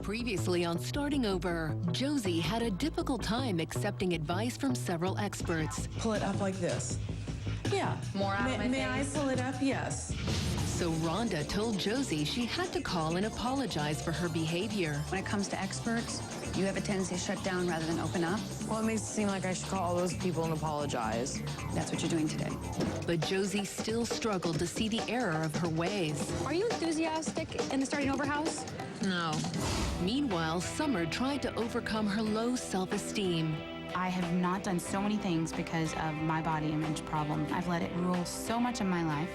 Previously on Starting Over, Josie had a difficult time accepting advice from several experts. Pull it up like this. Yeah. More out of my May I pull it up? Yes. So Rhonda told Josie she had to call and apologize for her behavior. When it comes to experts, you have a tendency to shut down rather than open up. Well, it makes it seem like I should call all those people and apologize. That's what you're doing today. But Josie still struggled to see the error of her ways. Are you enthusiastic in the Starting Over house? No. Meanwhile, Sommer tried to overcome her low self-esteem. I have not done so many things because of my body image problem. I've let it rule so much of my life.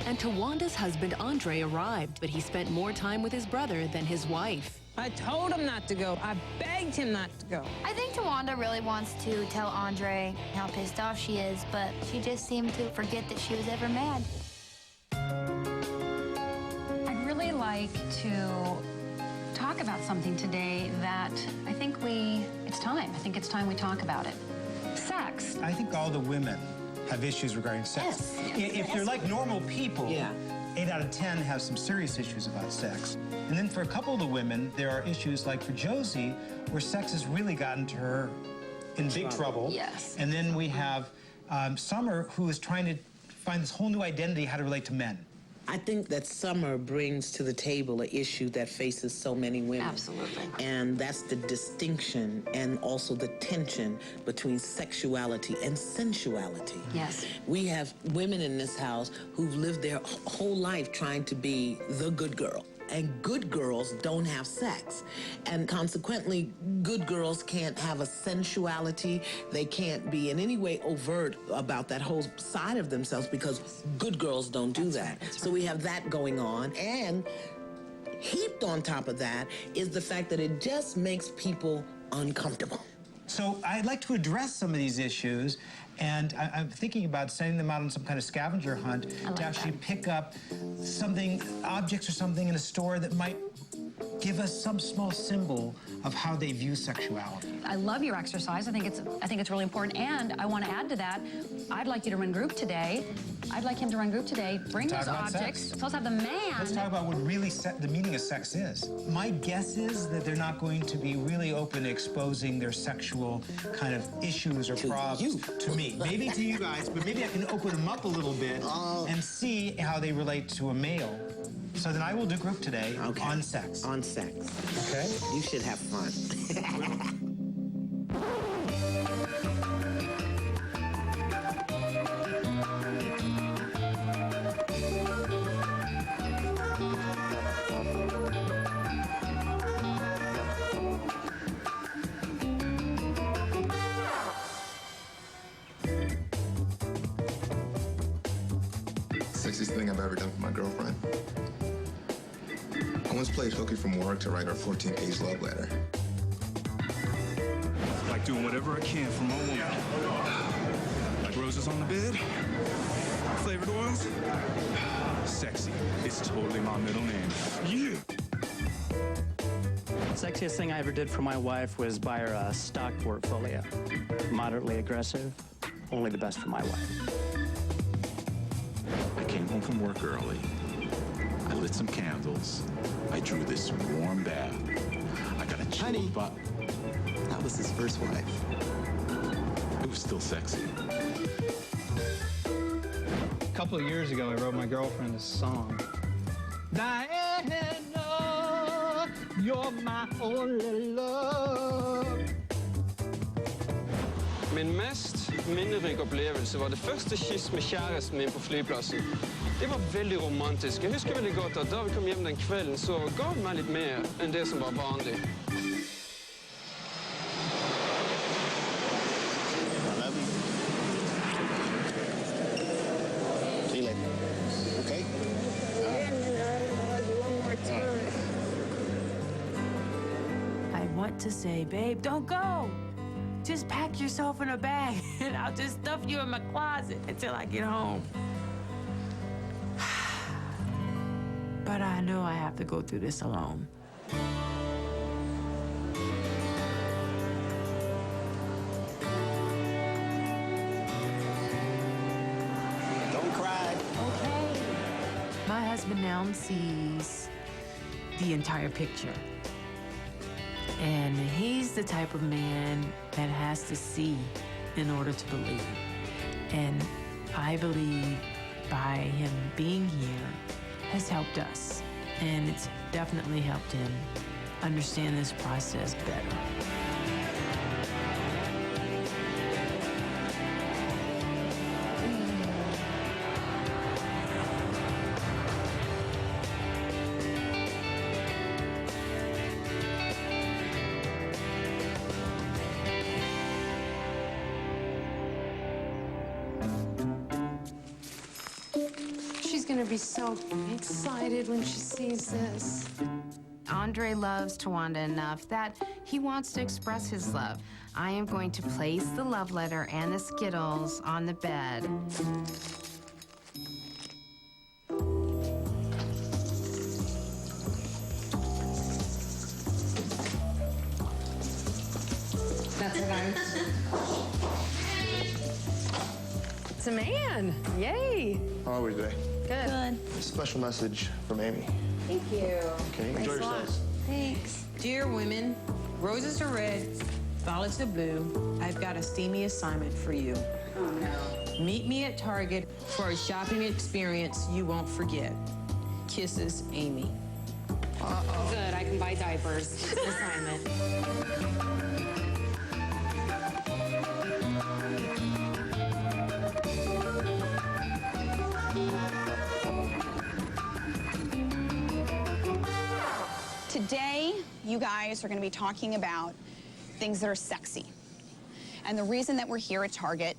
And Tawanda's husband, Andre, arrived, but he spent more time with his brother than his wife. I told him not to go. I begged him not to go. I think Tawanda really wants to tell Andre how pissed off she is, but she just seemed to forget that she was ever mad. I'd really like to talk about something today that I think it's time. I think it's time we talk about it. Sex. I think all the women have issues regarding sex. Yes. If they're like normal people, Yeah. 8 out of 10 have some serious issues about sex. And then for a couple of the women, there are issues like for Josie, where sex has really gotten to her in big trouble. Yes. And then we have Sommer, who is trying to find this whole new identity, how to relate to men. I think that Sommer brings to the table an issue that faces so many women. Absolutely. And that's the distinction and also the tension between sexuality and sensuality. Yes. We have women in this house who've lived their whole life trying to be the good girl. And good girls don't have sex. And consequently, good girls can't have a sensuality. They can't be in any way overt about that whole side of themselves because good girls don't do that. So we have that going on. And heaped on top of that is the fact that it just makes people uncomfortable. So I'd like to address some of these issues, and I'm thinking about sending them out on some kind of scavenger hunt to actually pick up something, objects or something in a store that might give us some small symbol of how they view sexuality. I love your exercise. I think it's really important. And I want to add to that, I'd like you to run group today. I'd like him to run group today. Bring those objects. So let's have the man. Let's talk about what really the meaning of sex is. My guess is that they're not going to be really open to exposing their sexual kind of issues or problems to me. Maybe to you guys, but maybe I can open them up a little bit and see how they relate to a male. So then I will do group today on sex. On sex. Okay? You should have fun. Sexiest thing I've ever done for my girlfriend. I once played hooky from work to write our 14-page love letter. Like doing whatever I can for my woman. Like roses on the bed, flavored oils, sexy. It's totally my middle name. Yeah. Sexiest thing I ever did for my wife was buy her a stock portfolio. Moderately aggressive, only the best for my wife. I came home from work early. I lit some candles. I drew this warm bath. I got a chill butt. That was his first wife. It was still sexy. A couple of years ago, I wrote my girlfriend this song. Diana, you're my only love. Min mest minderig oplevelse var det første kyss med kjæresten min på flyplassen. Det var veldig romantisk. Jeg husker veldig godt at da vi kom hjem den kvelden, så ga hun meg litt mer enn det som var vanlig. See you later. Okay? One more time. I want to say, babe, don't go. Just pack yourself in a bag, and I'll just stuff you in my closet until I get home. But I know I have to go through this alone. Don't cry. Okay. My husband now sees the entire picture. And he's the type of man that has to see in order to believe. And I believe by him being here has helped us. And it's definitely helped him understand this process better. She's gonna be so excited when she sees this. Andre loves Tawanda enough that he wants to express his love. I am going to place the love letter and the Skittles on the bed. That's it, guys. It's a man. Yay. How are we today? Good. A special message from Amy. Thank you. Okay, enjoy yourselves. Thanks. Dear women, roses are red, violets are blue. I've got a steamy assignment for you. Oh, no. Meet me at Target for a shopping experience you won't forget. Kisses, Amy. Good, I can buy diapers. It's an assignment. Today, you guys are going to be talking about things that are sexy. And the reason that we're here at Target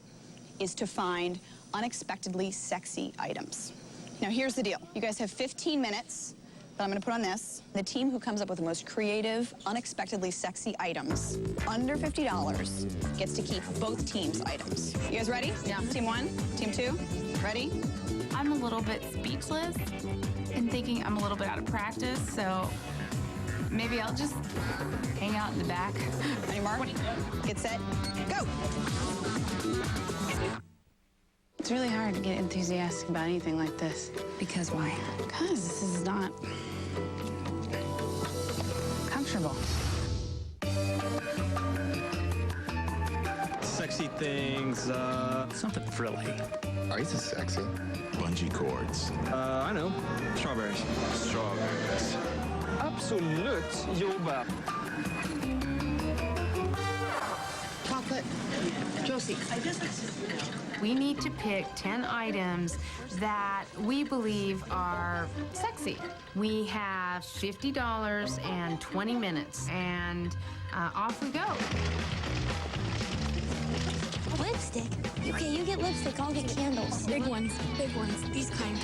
is to find unexpectedly sexy items. Now, here's the deal. You guys have 15 minutes that I'm going to put on this. The team who comes up with the most creative, unexpectedly sexy items, under $50, gets to keep both teams' items. You guys ready? Yeah. Team 1, Team 2, ready? I'm a little bit speechless and thinking I'm a little bit out of practice, so maybe I'll just hang out in the back. Ready, Mark? Get set, go! It's really hard to get enthusiastic about anything like this. Because why? Because this is not comfortable. Sexy things, something frilly. Ice is sexy. Bungee cords. I know. Strawberries. Strawberries. Absolutt jordbær. Chocolate. Josie. We need to pick 10 items that we believe are sexy. We have $50 and 20 minutes, and off we go. Lipstick? Okay, you get lipstick, I'll get candles. Big ones, these kind.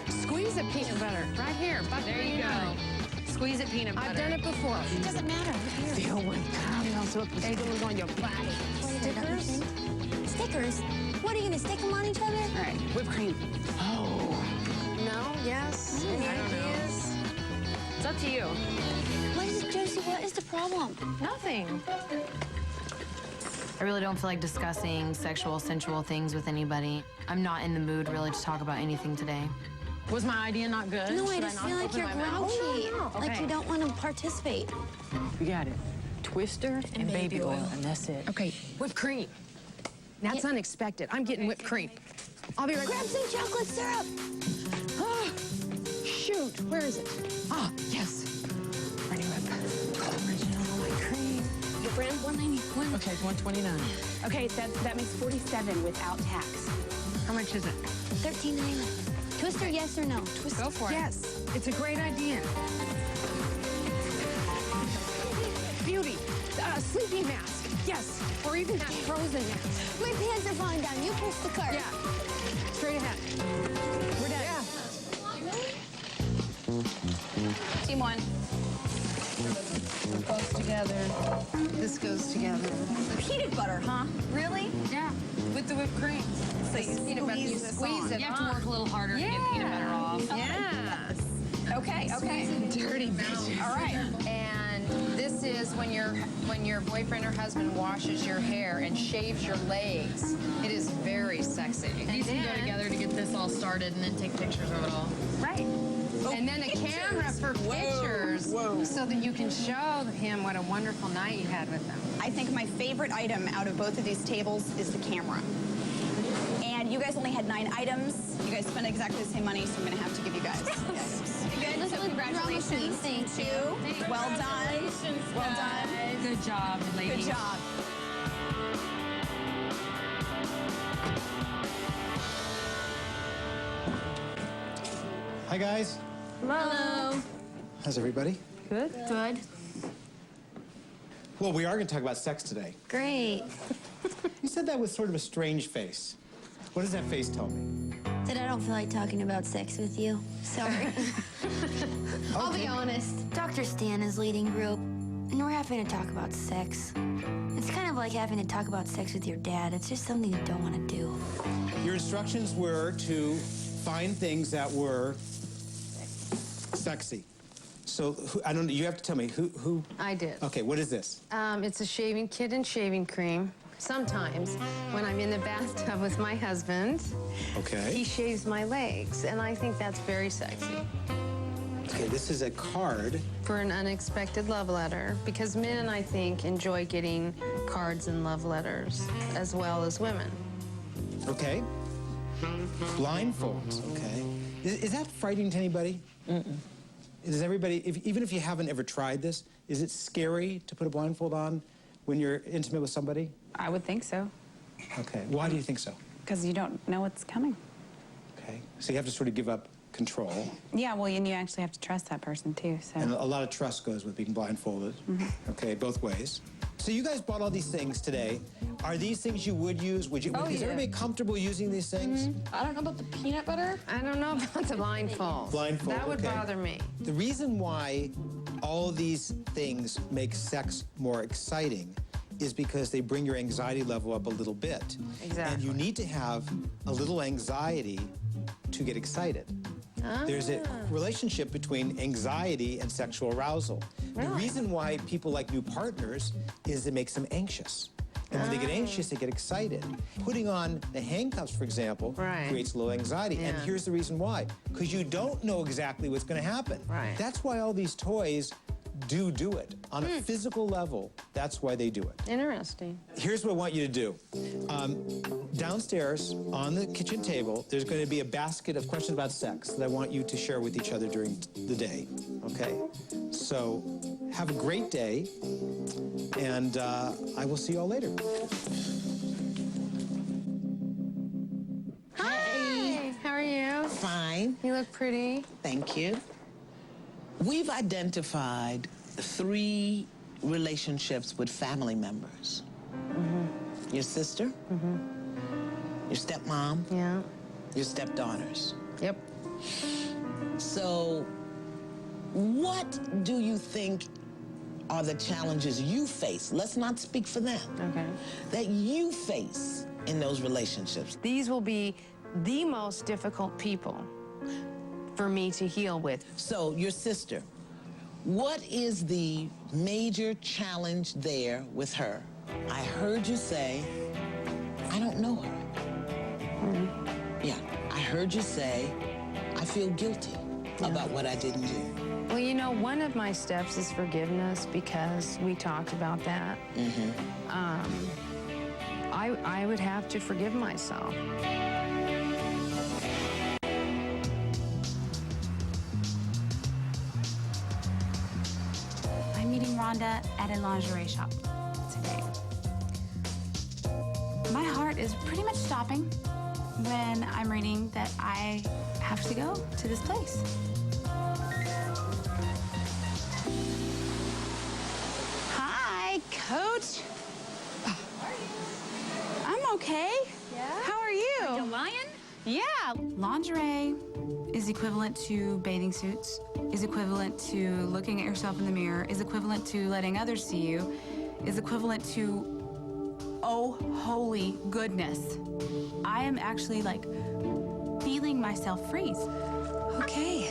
Squeeze it peanut butter. Right here. There you go. Squeeze it peanut butter. I've done it before. It doesn't matter. Feel what caramels with the Skittles on your body. Stickers? Stickers? What, are you gonna stick them on each other? All right, whipped cream. Oh. No? Yes? Any ideas? It's up to you. What is it, Josie? What is the problem? Nothing. I really don't feel like discussing sexual, sensual things with anybody. I'm not in the mood really to talk about anything today. Was my idea not good? No, I Should just not feel like open you're my mouth? grouchy. Oh, no. Like Okay. you don't want to participate. You got it. Twister and baby oil, and that's it. Okay, whipped cream. That's unexpected. I'm getting whipped cream. I'll be right back. Grab some chocolate syrup. Oh, shoot, where is it? Ah, yes. Ready whip. Original whipped cream. Your brand, $1.91. Okay, $1.29. Okay, that makes 47 without tax. How much is it? $13.99. Twister, yes or no? Go for it. Yes, it's a great idea. Beauty, sleeping mask, yes, or even that frozen mask. My pants are falling down. You push the cart. Yeah, straight ahead. We're done. Yeah. Team 1. It goes together. This goes together. Peanut butter, huh? Really? Yeah, with the whipped cream. So you squeeze it. You have to work a little harder to get peanut butter off. Yes. Okay. Dirty bitch. All right. And this is when your boyfriend or husband washes your hair and shaves your legs. It is very sexy. These can go together to get this all started and then take pictures of it all. Right. And then a camera for pictures. So that you can show him what a wonderful night you had with him. I think my favorite item out of both of these tables is the camera. And you guys only had 9 items. You guys spent exactly the same money, so I'm going to have to give you guys the items. Good, so congratulations. Thank you. Well done. Well done. Good job, ladies. Good job. Hi, guys. Hello. How's everybody? Good. Good. Well, we are going to talk about sex today. Great. You said that with sort of a strange face. What does that face tell me? That I don't feel like talking about sex with you. Sorry. I'll be honest. Dr. Stan is leading group, and we're having to talk about sex. It's kind of like having to talk about sex with your dad. It's just something you don't want to do. Your instructions were to find things that were sexy. So, I don't know, you have to tell me, who? I did. Okay, what is this? It's a shaving kit and shaving cream. Sometimes, when I'm in the bathtub with my husband, Okay. he shaves my legs, and I think that's very sexy. Okay, this is a card. For an unexpected love letter, because men, I think, enjoy getting cards and love letters, as well as women. Okay. Blindfolds, okay. Is that frightening to anybody? Mm-mm. Does everybody, even if you haven't ever tried this, is it scary to put a blindfold on when you're intimate with somebody? I would think so. Okay. Why do you think so? Because you don't know what's coming. Okay. So you have to sort of give up control. Yeah, well, and you actually have to trust that person, too, so. And a lot of trust goes with being blindfolded. Okay, both ways. So you guys bought all these things today. Are these things you would use? Would you? Is everybody comfortable using these things? I don't know about the peanut butter. I don't know about the blindfold. Blindfold, That would okay. bother me. The reason why all of these things make sex more exciting is because they bring your anxiety level up a little bit. Exactly. And you need to have a little anxiety to get excited. There's a relationship between anxiety and sexual arousal. The reason why people like new partners is it makes them anxious. And when they get anxious, they get excited. Putting on the handcuffs, for example, creates low anxiety. And here's the reason why. Because you don't know exactly what's going to happen. That's why all these toys do it. On a physical level, that's why they do it. Interesting. Here's what I want you to do. Downstairs on the kitchen table, there's going to be a basket of questions about sex that I want you to share with each other during the day, okay? So have a great day, and I will see you all later. Hi. How are you? Fine. You look pretty. Thank you. We've identified 3 relationships with family members. Your sister, your stepmom, your stepdaughters. Yep. So, what do you think are the challenges you face? Let's not speak for them. Okay. That you face in those relationships. These will be the most difficult people for me to heal with. So, your sister, what is the major challenge there with her? I heard you say, I don't know her. Yeah, I heard you say, I feel guilty about what I didn't do. Well, you know, one of my steps is forgiveness because we talked about that. I would have to forgive myself. I'm meeting Rhonda at a lingerie shop today. My heart is pretty much stopping when I'm reading that I have to go to this place. Hi, Coach. I'm okay. Yeah? How are you? Like a lion? Yeah. Lingerie is equivalent to bathing suits, is equivalent to looking at yourself in the mirror, is equivalent to letting others see you, is equivalent to, oh, holy goodness. I am actually like feeling myself freeze. Okay.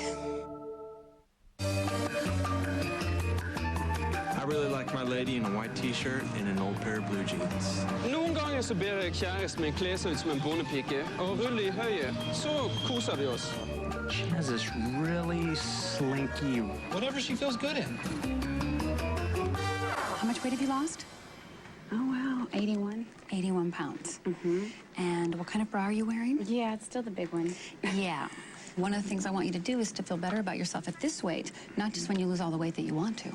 I really like my lady in a white t-shirt and an old pair of blue jeans. Noen ganger så ber jeg kjæresten min kle seg ut som en bondepike og rulle i høyet. Så koser vi oss. She has this really slinky... Whatever she feels good in. How much weight have you lost? Oh, wow, 81. 81 pounds. Mm-hmm. And what kind of bra are you wearing? Yeah, it's still the big one. Yeah. One of the things I want you to do is to feel better about yourself at this weight, not just when you lose all the weight that you want to.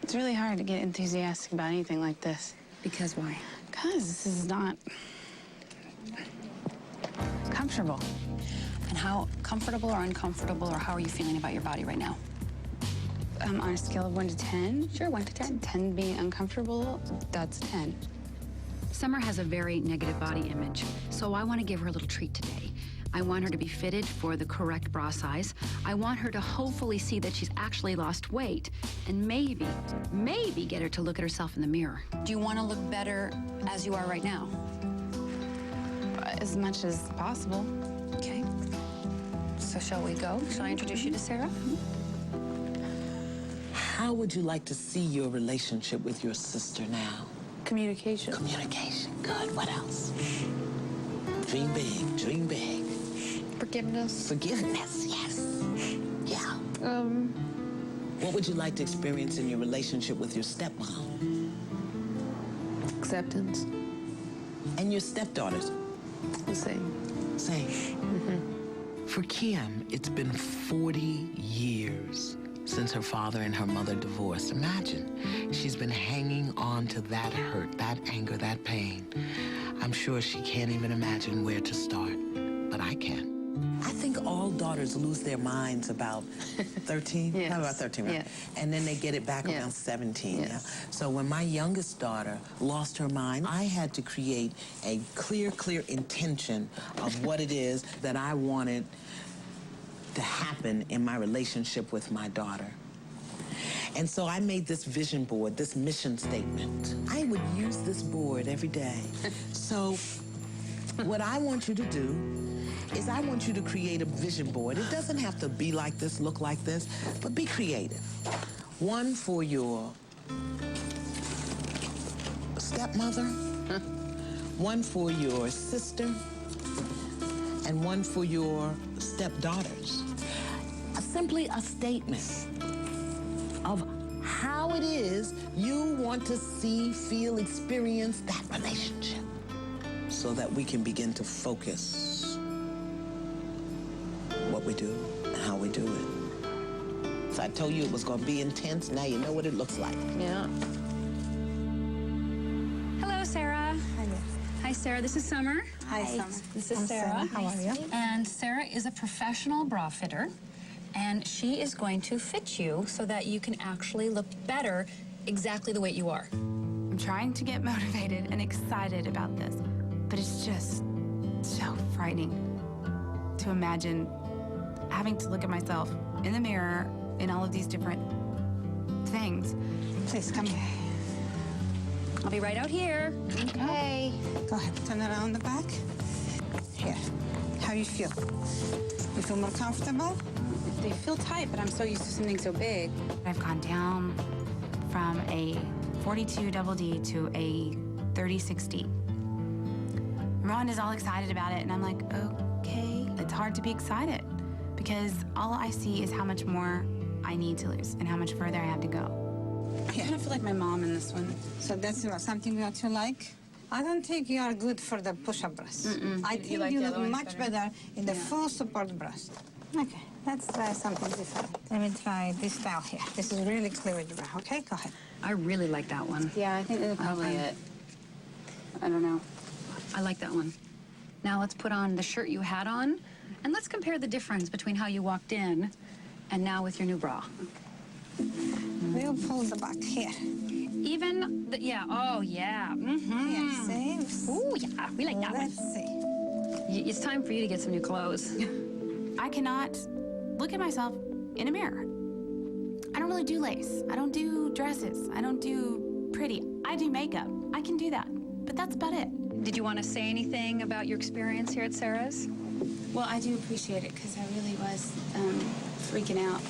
It's really hard to get enthusiastic about anything like this. Because why? Because this is not comfortable. And how comfortable or uncomfortable, or how are you feeling about your body right now? On a scale of 1 to 10? Sure, 1 to 10. 10 being uncomfortable, that's 10. Summer has a very negative body image, so I want to give her a little treat today. I want her to be fitted for the correct bra size. I want her to hopefully see that she's actually lost weight, and maybe get her to look at herself in the mirror. Do you want to look better as you are right now? As much as possible. Okay. So shall we go? Shall I introduce you to Sarah? How would you like to see your relationship with your sister now? Communication. Communication. Good. What else? Dream big. Dream big. Forgiveness. Forgiveness. Yes. Yeah. What would you like to experience in your relationship with your stepmom? Acceptance. And your stepdaughters? The same. Same. Mm-hmm. For Kim, it's been 40 years since her father and her mother divorced. Imagine, she's been hanging on to that hurt, that anger, that pain. I'm sure she can't even imagine where to start, but I can. I think all daughters lose their minds about 13. Yes. How about 13, right? Yes. And then they get it back around 17. Yes. Yeah? So when my youngest daughter lost her mind, I had to create a clear intention of what it is that I wanted to happen in my relationship with my daughter. And so I made this vision board, this mission statement. I would use this board every day. So what I want you to do is I want you to create a vision board. It doesn't have to be like this, look like this, but be creative. One for your stepmother, one for your sister, and one for your stepdaughters. Simply a statement of how it is you want to see, feel, experience that relationship so that we can begin to focus what we do and how we do it. So I told you it was going to be intense. Now you know what it looks like. Yeah. Hello, Sarah. Hi there. Hi, Sarah. This is Summer. Hi, Summer. This is Sarah. How are you? And Sarah is a professional bra fitter, and she is going to fit you so that you can actually look better exactly the way you are. I'm trying to get motivated and excited about this, but it's just so frightening to imagine having to look at myself in the mirror in all of these different things. Please, come here. I'll be right out here. Okay. Go ahead, turn around the back. Here. How you feel? You feel more comfortable? They feel tight, but I'm so used to something so big. I've gone down from a 42 double D to a 30-6D. Ron is all excited about it, and I'm like, okay. It's hard to be excited because all I see is how much more I need to lose and how much further I have to go. I kind of feel like my mom in this one. So that's something that you like? I don't think you are good for the push-up breast. I think like you the look other ones much better in the full support breast. Okay, let's try something different. Let me try this style here. This is really cleavage bra. Okay, go ahead. I really like that one. Yeah, I think that's probably it. I don't know. I like that one. Now let's put on the shirt you had on, and let's compare the difference between how you walked in and now with your new bra. We'll pull the back here. Even, yeah, oh yeah. Mm-hmm. Yeah, see? Ooh, yeah, we like that one. Let's see. It's time for you to get some new clothes. I cannot look at myself in a mirror. I don't really do lace. I don't do dresses. I don't do pretty. I do makeup. I can do that, but that's about it. Did you want to say anything about your experience here at Sarah's? Well, I do appreciate it because I really was freaking out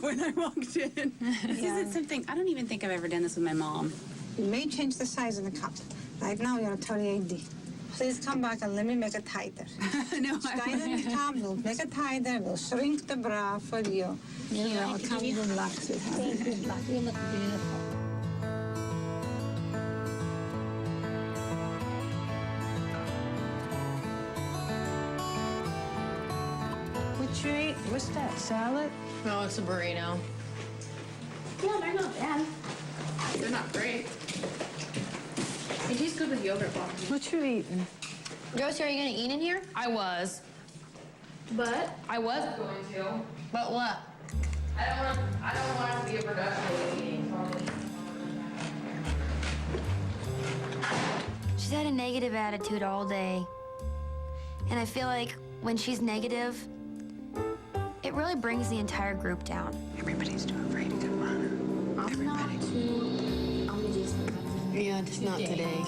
when I walked in. This isn't something, I don't even think I've ever done this with my mom. You may change the size of the cup. Right now you're a 38D. Please come back and let me make it tighter. No, we'll make it tighter. We'll shrink the bra for you. You're welcome. Good luck, sweetheart. Thank you. You look beautiful. What you eat? What's that, salad? No, it's a burrito. Yeah, they're not bad. They're not great. They taste good with yogurt though. What you eating? Josie, are you gonna eat in here? I was. But I was going to. But what? I don't want to be a production of eating. She's had a negative attitude all day. And I feel like when she's negative, it really brings the entire group down. Everybody's too afraid to come on. Everybody. Yeah, just not today.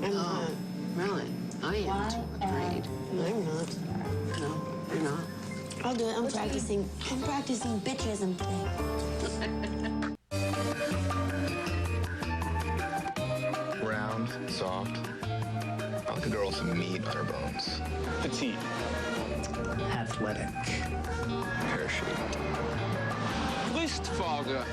I'm not. Really? I am too afraid. I'm not. No, you're not. I'll do it. I'm practicing bitchism today. Round, soft. I like a girl with some meat on her bones. Petite. Athletic. Parachute. Brystfarve.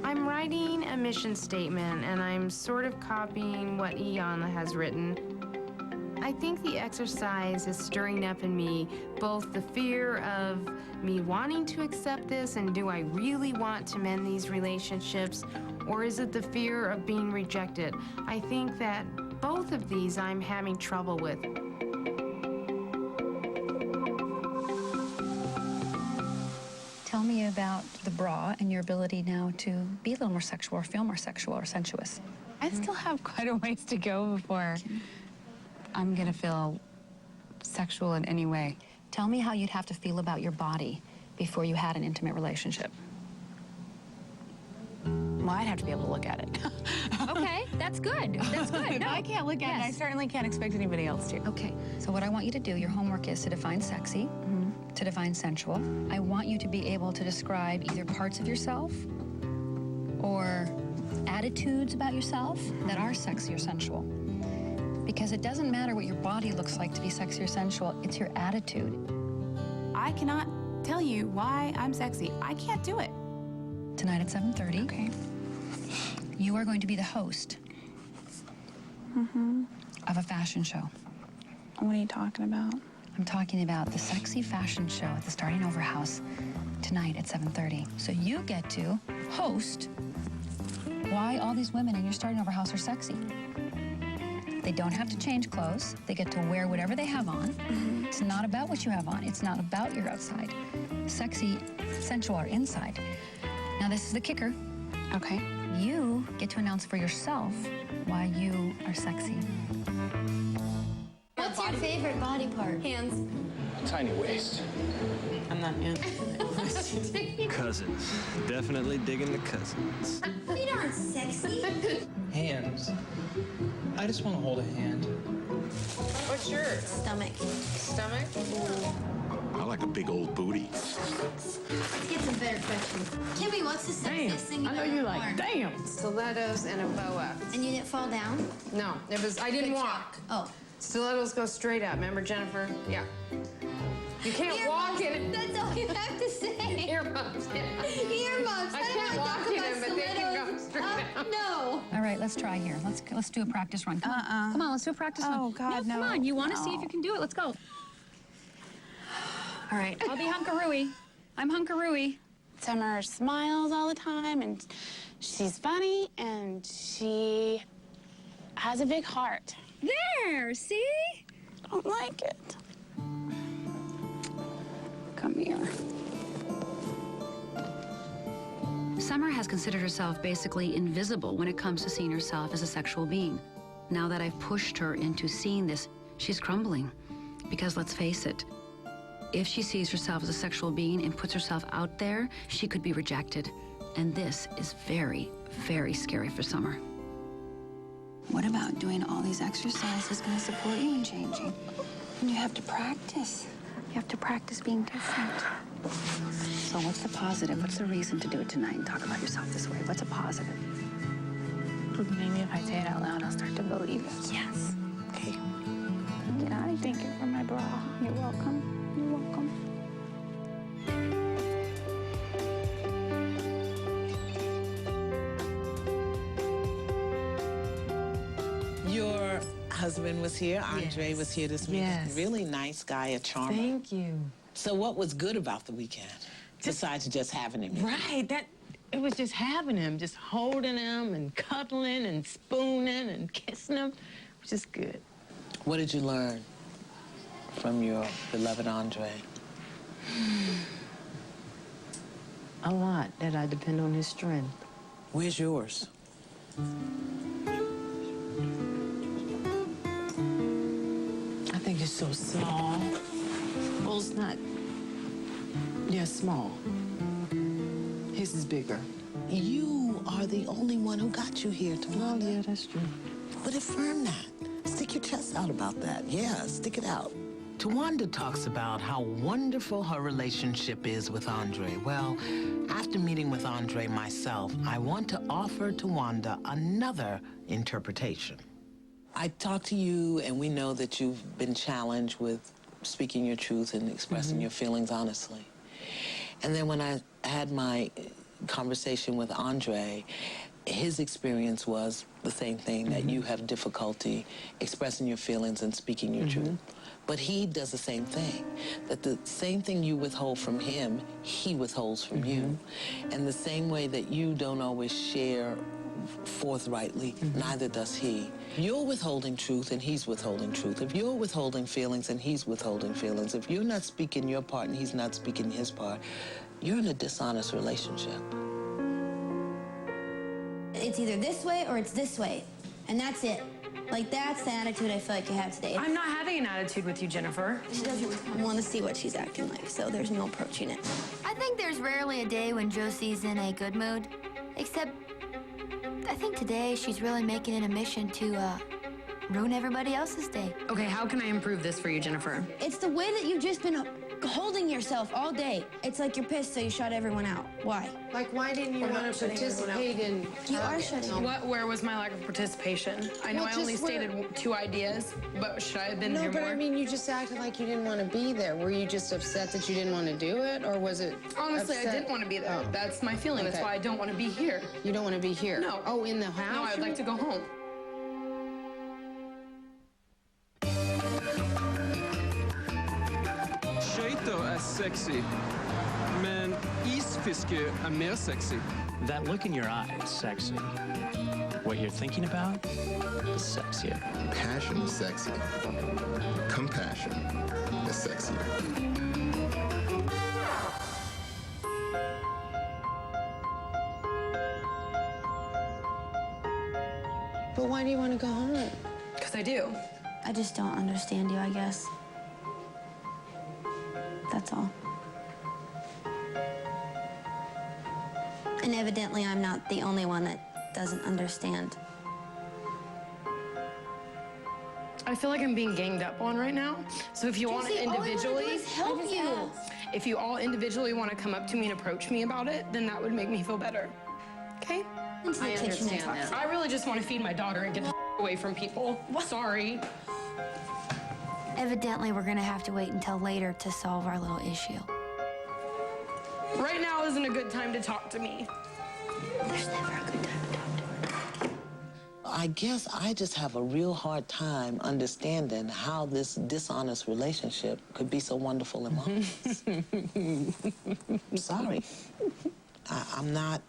I'm writing a mission statement, and I'm sort of copying what Iana has written. I think the exercise is stirring up in me both the fear of me wanting to accept this and do I really want to mend these relationships, or is it the fear of being rejected? I think that both of these I'm having trouble with. Tell me about the bra and your ability now to be a little more sexual or feel more sexual or sensuous. I still have quite a ways to go before I'm gonna feel sexual in any way. Tell me how you'd have to feel about your body before you had an intimate relationship. Well, I'd have to be able to look at it. Okay, that's good. That's good. If I can't look at it, I certainly can't expect anybody else to. Okay, so what I want you to do, your homework is to define sexy, to define sensual. I want you to be able to describe either parts of yourself or attitudes about yourself that are sexy or sensual. Because it doesn't matter what your body looks like to be sexy or sensual, it's your attitude. I cannot tell you why I'm sexy. I can't do it. Tonight at 7:30. Okay. You are going to be the host of a fashion show. What are you talking about? I'm talking about the sexy fashion show at the Starting Over House tonight at 7:30. So you get to host why all these women in your Starting Over House are sexy. They don't have to change clothes. They get to wear whatever they have on. It's not about what you have on. It's not about your outside. Sexy, sensual are inside. Now this is the kicker. Okay. You get to announce for yourself why you are sexy. What's your favorite body part? Hands. Tiny waist. I'm not in. Cousins. Definitely digging the cousins. Feet aren't sexy. Hands. I just want to hold a hand. What's yours? Stomach. Stomach? I like a big old booty. Let's get some better questions. Kimmy, what's the sexiest thing you've I know ever you're like, worn? damn. Stilettos and a boa. And you didn't fall down? No, it was, I didn't Good walk. job. Oh. Stilettos go straight up. Remember, Jennifer? Yeah. You can't walk in it. That's all you have to say. Earmuffs. Yeah. Earmuffs. I can't walk in them, but they can go straight up. No. All right, let's try here. Let's do a practice run. Come on. Come on, let's do a practice run. Oh, God, no. Come on, you want to see if you can do it. Let's go. All right, I'll be Hunkarooey. I'm Hunkarooey. Summer smiles all the time, and she's funny, and she has a big heart. There, see? I don't like it. Come here. Summer has considered herself basically invisible when it comes to seeing herself as a sexual being. Now that I've pushed her into seeing this, she's crumbling. Because let's face it, if she sees herself as a sexual being and puts herself out there, she could be rejected. And this is very, very scary for Summer. What about doing all these exercises going to support you in changing? And you have to practice. You have to practice being different. So what's the positive? What's the reason to do it tonight and talk about yourself this way? What's a positive? Maybe if I say it out loud, I'll start to believe it. Yes. Okay. Yeah, I thank you for my bra. You're welcome. You're welcome. Your husband was here. Andre was here this weekend. Yes. Really nice guy, a charmer. Thank you. So what was good about the weekend, besides just having him here? Right, it was just having him, just holding him and cuddling and spooning and kissing him. It was just good. What did you learn from your beloved Andre? A lot, that I depend on his strength. Where's yours? I think it's so small. Well, it's not. Yeah, small. His is bigger. You are the only one who got you here, Tawanda. Oh, yeah, that's true. But affirm that. Stick your chest out about that. Yeah, stick it out. Tawanda talks about how wonderful her relationship is with Andre. Well, after meeting with Andre myself, I want to offer Tawanda another interpretation. I talked to you, and we know that you've been challenged with speaking your truth and expressing your feelings honestly. And then when I had my conversation with Andre, his experience was the same thing, that you have difficulty expressing your feelings and speaking your truth. But he does the same thing, that the same thing you withhold from him, he withholds from you. And the same way that you don't always share forthrightly, neither does he. You're withholding truth and he's withholding truth. If you're withholding feelings and he's withholding feelings, if you're not speaking your part and he's not speaking his part, you're in a dishonest relationship. It's either this way or it's this way, and that's it. Like, that's the attitude I feel like I have today. I'm not having an attitude with you, Jennifer. She doesn't want to see what she's acting like, so there's no approaching it. I think there's rarely a day when Josie's in a good mood, except I think today she's really making it a mission to ruin everybody else's day. Okay, how can I improve this for you, Jennifer? It's the way that you've just been holding yourself all day. It's like you're pissed, so you shut everyone out. Why? Like, why didn't you want to participate in... You are shutting Where was my lack of participation? I know I only stated 2 ideas, but should I have been here more? No, but I mean, you just acted like you didn't want to be there. Were you just upset that you didn't want to do it, or was it Honestly, upset? I didn't want to be there. Oh. That's my feeling. That's Okay. why I don't want to be here. You don't want to be here? No. Oh, in the house? No, I'd like to go home. Tjejer är sexy, men isfiske är mer sexy. That look in your eyes, sexy. What you're thinking about is sexier. Passion is sexy. Compassion is sexier. But why do you want to go home? Because I do. I just don't understand you, I guess. That's all. And evidently, I'm not the only one that doesn't understand. I feel like I'm being ganged up on right now. So if you want to individually... help you. If you all individually want to come up to me and approach me about it, then that would make me feel better. Okay? I understand that. I really just want to feed my daughter and get the away from people. Sorry. Evidently, we're gonna have to wait until later to solve our little issue. Right now isn't a good time to talk to me. There's never a good time to talk to her. I guess I just have a real hard time understanding how this dishonest relationship could be so wonderful and harmless. I'm sorry. I'm not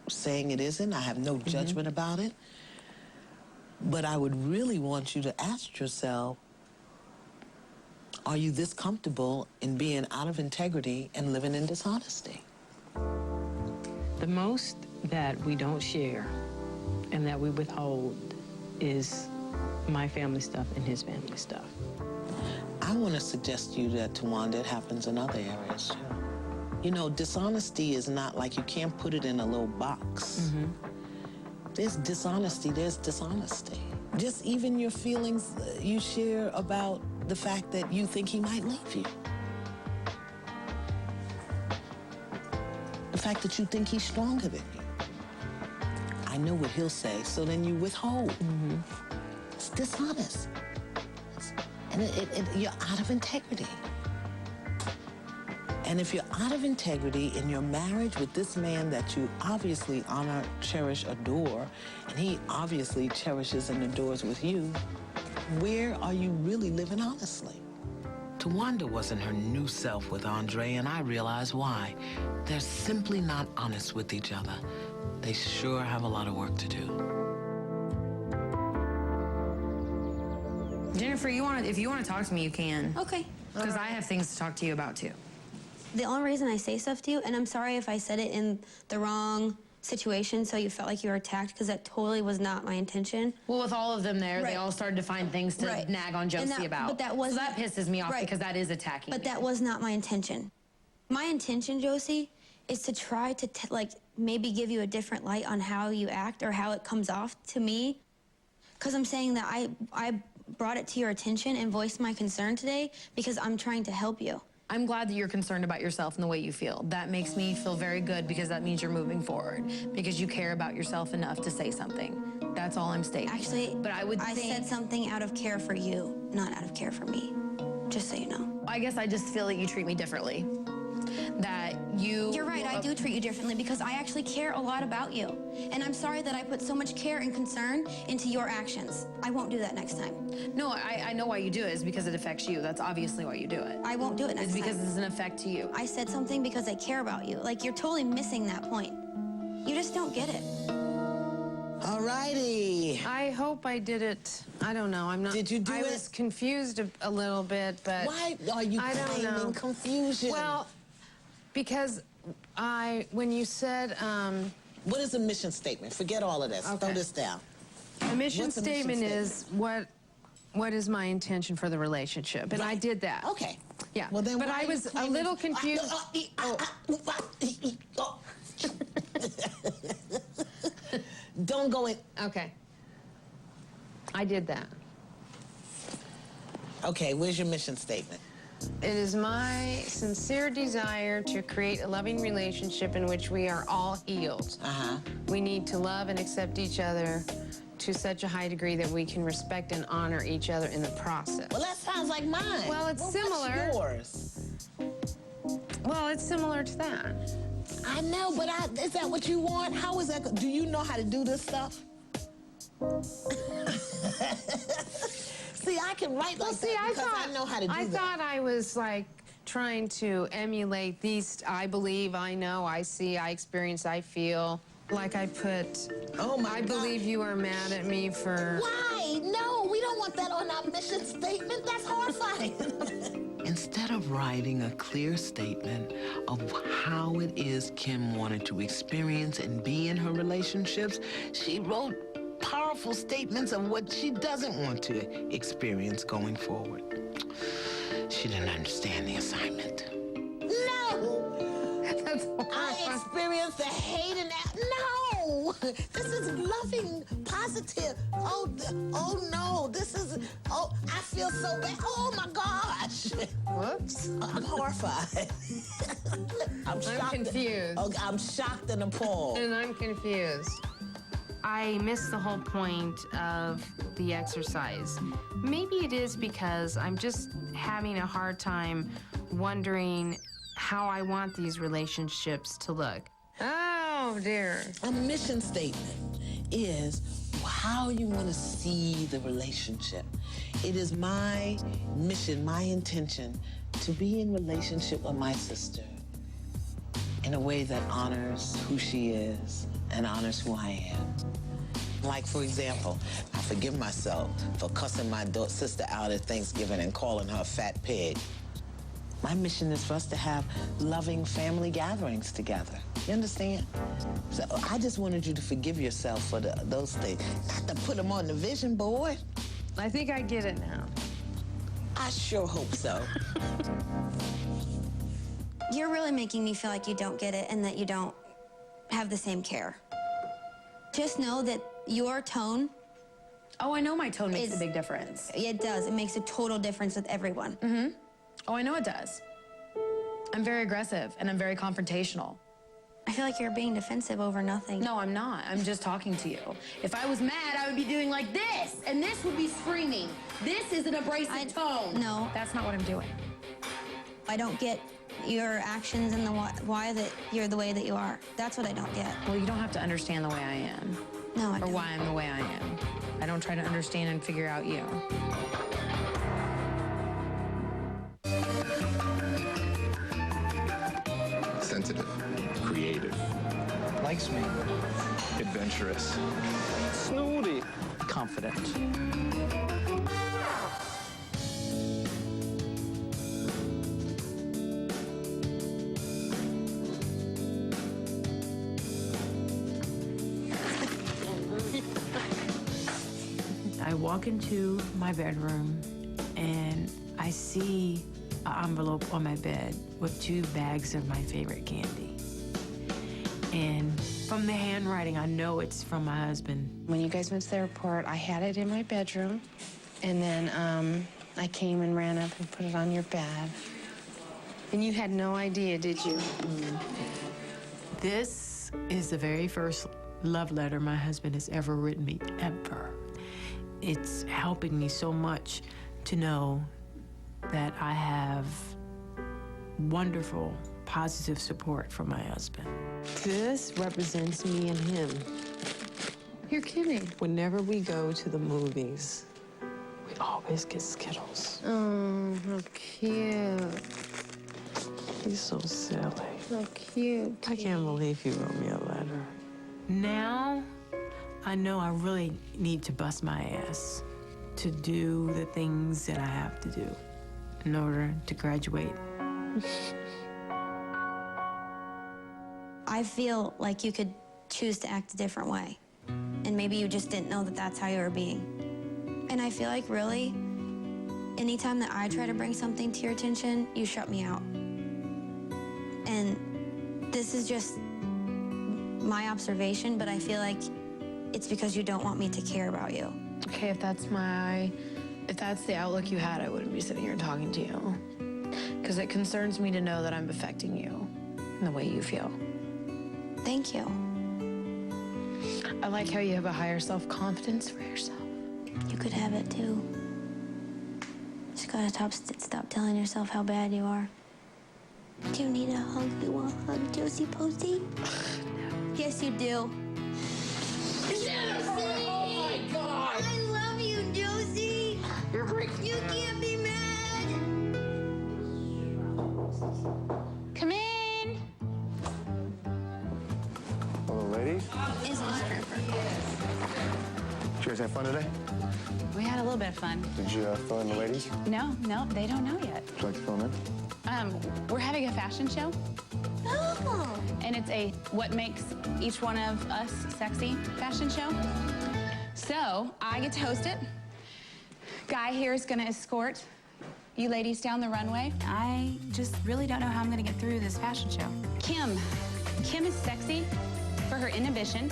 saying it isn't. I have no judgment about it. But I would really want you to ask yourself, are you this comfortable in being out of integrity and living in dishonesty? The most that we don't share and that we withhold is my family stuff and his family stuff. I want to suggest to you that, Tawanda, it happens in other areas, too. You know, dishonesty is not like you can't put it in a little box. There's dishonesty, there's dishonesty. Just even your feelings you share about the fact that you think he might leave you. The fact that you think he's stronger than you. I know what he'll say, so then you withhold. It's dishonest. And you're out of integrity. And if you're out of integrity in your marriage with this man that you obviously honor, cherish, adore, and he obviously cherishes and adores with you, where are you really living honestly? Tawanda wasn't her new self with Andre, and I realize why. They're simply not honest with each other. They sure have a lot of work to do. Jennifer, if you want to talk to me, you can. Okay. Because I have things to talk to you about, too. The only reason I say stuff to you, and I'm sorry if I said it in the wrong situation so you felt like you were attacked, because that totally was not my intention. Well, with all of them there, they all started to find things to nag on Josie about. But that was so that pisses me off because that is attacking But me. that was not my intention. My intention, Josie, is to try to maybe give you a different light on how you act or how it comes off to me. Because I'm saying that I brought it to your attention and voiced my concern today because I'm trying to help you. I'm glad that you're concerned about yourself and the way you feel. That makes me feel very good because that means you're moving forward, because you care about yourself enough to say something. That's all I'm stating. Actually, but I said something out of care for you, not out of care for me, just so you know. I guess I just feel that you treat me differently. That you... You're right, I do treat you differently because I actually care a lot about you. And I'm sorry that I put so much care and concern into your actions. I won't do that next time. No, I know why you do it. It's because it affects you. That's obviously why you do it. I won't do it next time. It's because it's an effect to you. I said something because I care about you. Like, you're totally missing that point. You just don't get it. All righty. I hope I did it. I don't know. I'm not. Did you do it? I was confused a little bit, but why are you claiming confusion? Well, because when you said, what is a mission statement? Forget all of this. Throw this down. The mission statement is what is my intention for the relationship, and I did that. Okay. Yeah. Well, then but I was a little confused. Don't go in. Okay. I did that. Okay, where's your mission statement? It is my sincere desire to create a loving relationship in which we are all healed. We need to love and accept each other to such a high degree that we can respect and honor each other in the process. Well, that sounds like mine. Well, it's similar. What's yours? Well, it's similar to that. I know, but is that what you want? How is that? Do you know how to do this stuff? See, I can write like that because I know how to do that. I thought I was like trying to emulate these. I believe, I know, I see, I experience, I feel. Like I put, I believe you are mad at me for... Why? No, we don't want that on our mission statement. That's horrifying. Instead of writing a clear statement of how it is Kim wanted to experience and be in her relationships, she wrote powerful statements of what she doesn't want to experience going forward. She didn't understand the assignment. No! I experienced the hate and that. No! This is loving, positive. Oh no, this is, I feel so bad. Oh my gosh. Whoops. I'm horrified. I'm confused. I'm shocked and appalled. And I'm confused. I missed the whole point of the exercise. Maybe it is because I'm just having a hard time wondering how I want these relationships to look. Oh, dear. A mission statement is how you want to see the relationship. It is my mission, my intention to be in relationship with my sister in a way that honors who she is and honors who I am. Like, for example, I forgive myself for cussing my sister out at Thanksgiving and calling her a fat pig. My mission is for us to have loving family gatherings together. You understand? So I just wanted you to forgive yourself for those things. Not to put them on the vision board. I think I get it now. I sure hope so. You're really making me feel like you don't get it and that you don't have the same care. Just know that your tone... Oh, I know my tone makes a big difference. It does. It makes a total difference with everyone. Mm-hmm. Oh, I know it does. I'm very aggressive, and I'm very confrontational. I feel like you're being defensive over nothing. No, I'm not. I'm just talking to you. If I was mad, I would be doing like this, and this would be screaming. This is an abrasive tone. No. That's not what I'm doing. I don't get your actions and the why that you're the way that you are. That's what I don't get. Well, you don't have to understand the way I am. No, I don't. Or why I'm the way I am. I don't try to understand and figure out you. Sensitive. Creative. Likes me. Adventurous. Snodig. Confident. I walk into my bedroom and I see an envelope on my bed with 2 bags of my favorite candy. And from the handwriting, I know it's from my husband. When you guys went to the airport, I had it in my bedroom, and then I came and ran up and put it on your bed. And you had no idea, did you? This is the very first love letter my husband has ever written me, ever. It's helping me so much to know that I have wonderful, positive support from my husband. This represents me and him. You're kidding. Whenever we go to the movies, we always get Skittles. Oh, how cute. He's so silly. How cute. I can't believe he wrote me a letter. Now, I know I really need to bust my ass to do the things that I have to do in order to graduate. I feel like you could choose to act a different way. And maybe you just didn't know that that's how you were being. And I feel like really, anytime that I try to bring something to your attention, you shut me out. And this is just my observation, but I feel like it's because you don't want me to care about you. Okay, if that's the outlook you had, I wouldn't be sitting here talking to you. Because it concerns me to know that I'm affecting you in the way you feel. Thank you. I like how you have a higher self-confidence for yourself. You could have it too. Just gotta stop telling yourself how bad you are. Do you need a hug? You want a hug, Josie Posey? No. Yes, you do. Josie! Oh my God! I love you, Josie! You're great. You can't be mad! Come in. Hello, ladies. Isn't it? Did you guys have fun today? We had a little bit of fun. Did you fill in the ladies? No, they don't know yet. Would you like to fill them in? We're having a fashion show. Oh! And it's a what makes each one of us sexy fashion show. So I get to host it. Guy here is gonna escort you ladies down the runway. I just really don't know how I'm gonna get through this fashion show. Kim is sexy for her inhibition.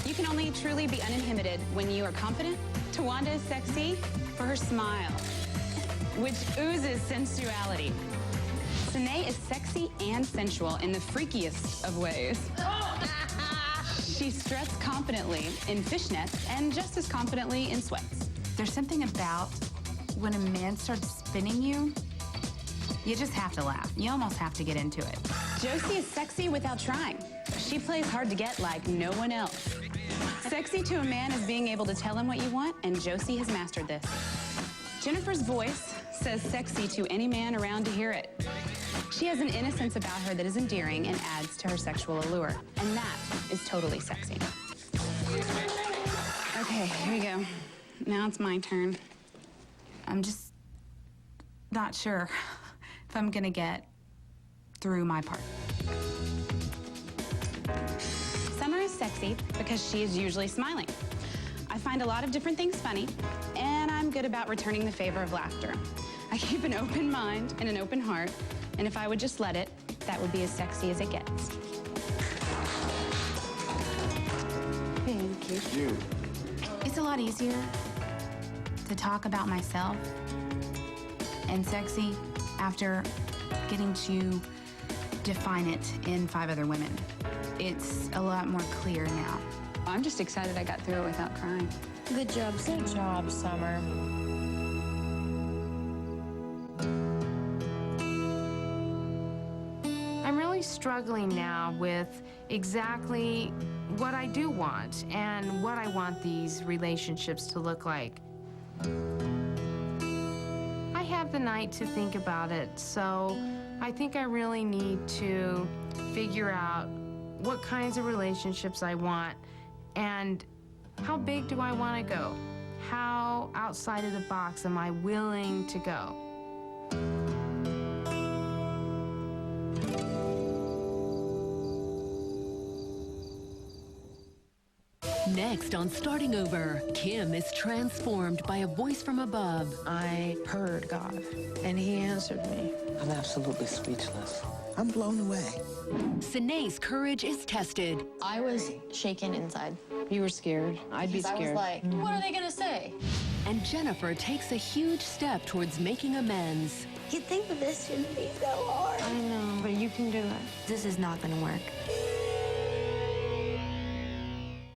You can only truly be uninhibited when you are confident. Tawanda is sexy for her smile, which oozes sensuality. Sine is sexy and sensual in the freakiest of ways. She struts confidently in fishnets and just as confidently in sweats. There's something about when a man starts spinning you, you just have to laugh. You almost have to get into it. Josie is sexy without trying. She plays hard to get like no one else. Sexy to a man is being able to tell him what you want, and Josie has mastered this. Jennifer's voice says sexy to any man around to hear it. She has an innocence about her that is endearing and adds to her sexual allure, and that is totally sexy. Okay, here we go. Now it's my turn. I'm just not sure if I'm gonna get through my part. Sommer is sexy because she is usually smiling. I find a lot of different things funny, and I'm good about returning the favor of laughter. I keep an open mind and an open heart, and if I would just let it, that would be as sexy as it gets. Thank you. It's a lot easier to talk about myself and sexy after getting to define it in 5 other women. It's a lot more clear now. I'm just excited I got through it without crying. Good job, Summer. Good job, Summer. I'm really struggling now with exactly what I do want and what I want these relationships to look like. I have the night to think about it, so I think I really need to figure out what kinds of relationships I want and how big do I want to go? How outside of the box am I willing to go? Next on Starting Over, Kim is transformed by a voice from above. I heard God, and he answered me. I'm absolutely speechless. I'm blown away. Sinead's courage is tested. I was shaken inside. You were scared. I'd be scared. I was like, what are they gonna say? And Jennifer takes a huge step towards making amends. You'd think that this shouldn't be so hard. I know, but you can do it. This is not gonna work.